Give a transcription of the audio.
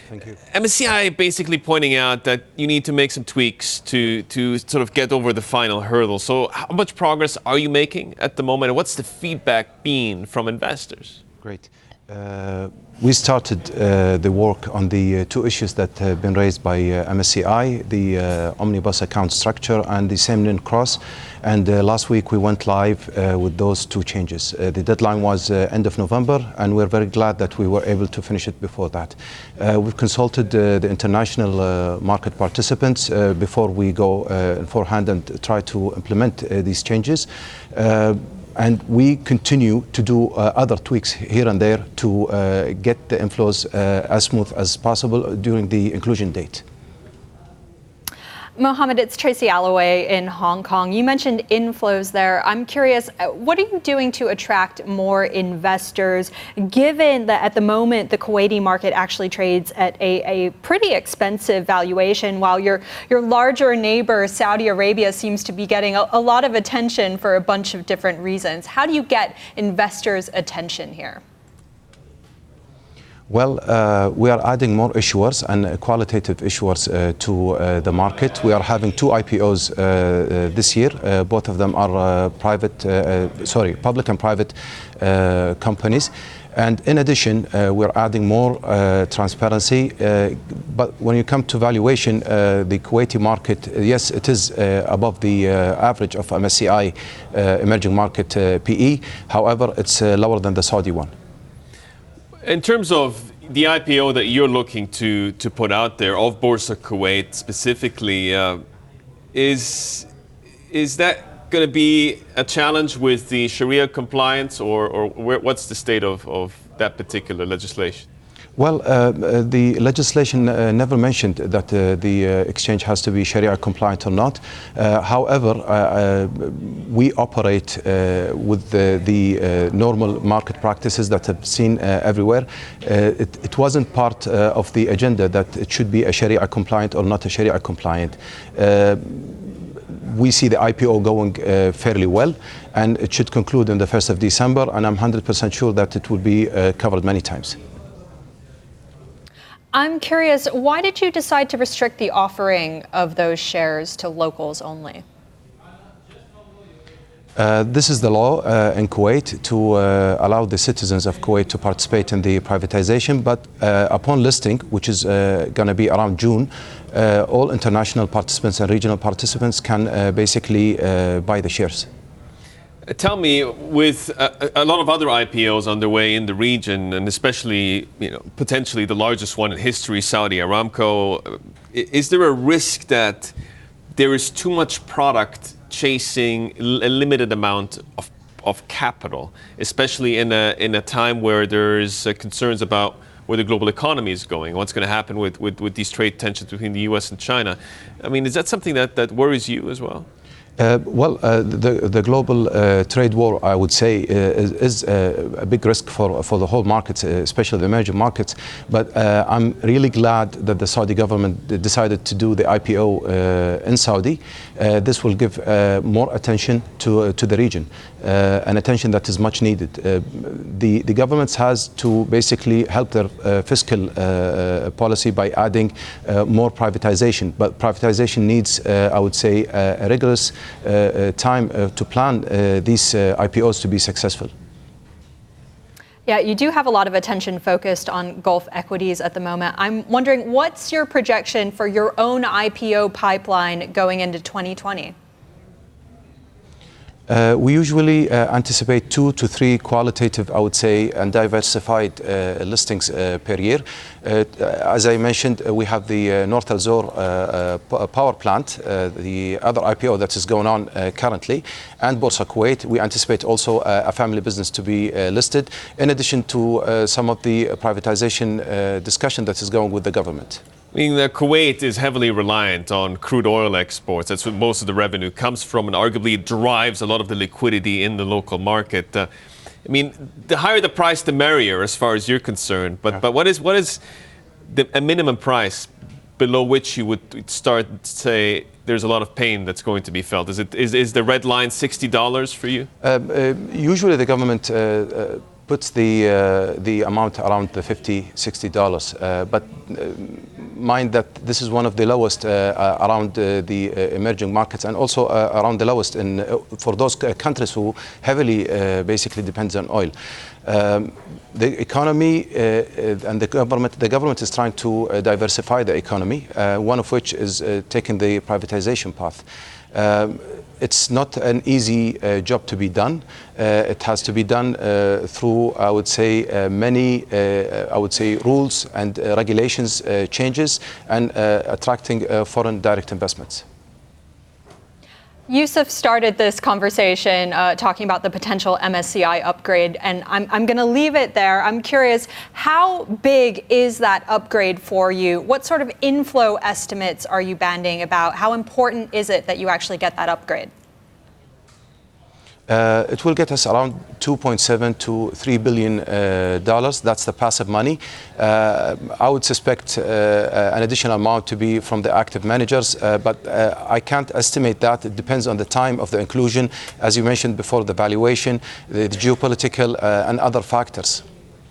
Thank you. MSCI basically pointing out that you need to make some tweaks to sort of get over the final hurdle. So how much progress are you making at the moment, and what's the feedback been from investors? Great. We started the work on the two issues that have been raised by MSCI, the omnibus account structure and the same-name cross. And last week we went live with those two changes. The deadline was end of November, and we're very glad that we were able to finish it before that. We've consulted the international market participants before we go beforehand and try to implement these changes. And we continue to do other tweaks here and there to get the inflows as smooth as possible during the inclusion date. Mohammad, it's Tracy Alloway in Hong Kong. You mentioned inflows there. I'm curious, what are you doing to attract more investors, given that at the moment the Kuwaiti market actually trades at a pretty expensive valuation, while your larger neighbor, Saudi Arabia, seems to be getting a lot of attention for a bunch of different reasons. How do you get investors' attention here? Well, we are adding more issuers and qualitative issuers to the market. We are having two IPOs this year. Both of them are public and private companies. And in addition, we're adding more transparency. But when you come to valuation, the Kuwaiti market, yes, it is above the average of MSCI emerging market PE. However, it's lower than the Saudi one. In terms of the IPO that you're looking to put out there of Boursa Kuwait specifically, is that going to be a challenge with the Sharia compliance, or what's the state of that particular legislation? Well, the legislation never mentioned that the exchange has to be Sharia compliant or not. However, we operate with the normal market practices that have seen everywhere. It wasn't part of the agenda that it should be a Sharia compliant or not a Sharia compliant. We see the IPO going fairly well, and it should conclude on the 1st of December, and I'm 100% sure that it will be covered many times. I'm curious, why did you decide to restrict the offering of those shares to locals only? This is the law in Kuwait to allow the citizens of Kuwait to participate in the privatization, but upon listing, which is going to be around June, all international participants and regional participants can basically buy the shares. Tell me, with a lot of other IPOs underway in the region, and especially, potentially the largest one in history, Saudi Aramco, is there a risk that there is too much product chasing a limited amount of capital, especially in a time where there's concerns about where the global economy is going, what's going to happen with these trade tensions between the US and China? I mean, is that something that worries you as well? The global trade war, I would say, is a big risk for the whole markets, especially the emerging markets. But I'm really glad that the Saudi government decided to do the IPO in Saudi. This will give more attention to the region, an attention that is much needed. The governments has to basically help their fiscal policy by adding more privatization. But privatization needs, I would say, a rigorous time to plan these IPOs to be successful. Yeah, you do have a lot of attention focused on Gulf equities at the moment. I'm wondering, what's your projection for your own IPO pipeline going into 2020? We usually anticipate 2 to 3 qualitative, I would say, and diversified listings per year. As I mentioned, we have the North Al Zor power plant, the other IPO that is going on currently, and Boursa Kuwait. We anticipate also a family business to be listed, in addition to some of the privatization discussion that is going with the government. I mean, Kuwait is heavily reliant on crude oil exports. That's where most of the revenue comes from, and arguably it drives a lot of the liquidity in the local market. I mean, the higher the price, the merrier, as far as you're concerned. But what is a minimum price below which you would start to say there's a lot of pain that's going to be felt? Is the red line $60 for you? Usually the government puts the amount around the $50-60. But mind that this is one of the lowest around the emerging markets, and also around the lowest for those countries who heavily basically depends on oil. The economy and the government is trying to diversify the economy, one of which is taking the privatization path. It's not an easy job to be done. It has to be done through, I would say, many, rules and regulations changes, and attracting foreign direct investments. Yusuf started this conversation talking about the potential MSCI upgrade, and I'm going to leave it there. I'm curious, how big is that upgrade for you? What sort of inflow estimates are you banding about? How important is it that you actually get that upgrade? It will get us around $2.7 to $3 billion. That's the passive money. I would suspect an additional amount to be from the active managers, but I can't estimate that. It depends on the time of the inclusion, as you mentioned before, the valuation, the geopolitical and other factors.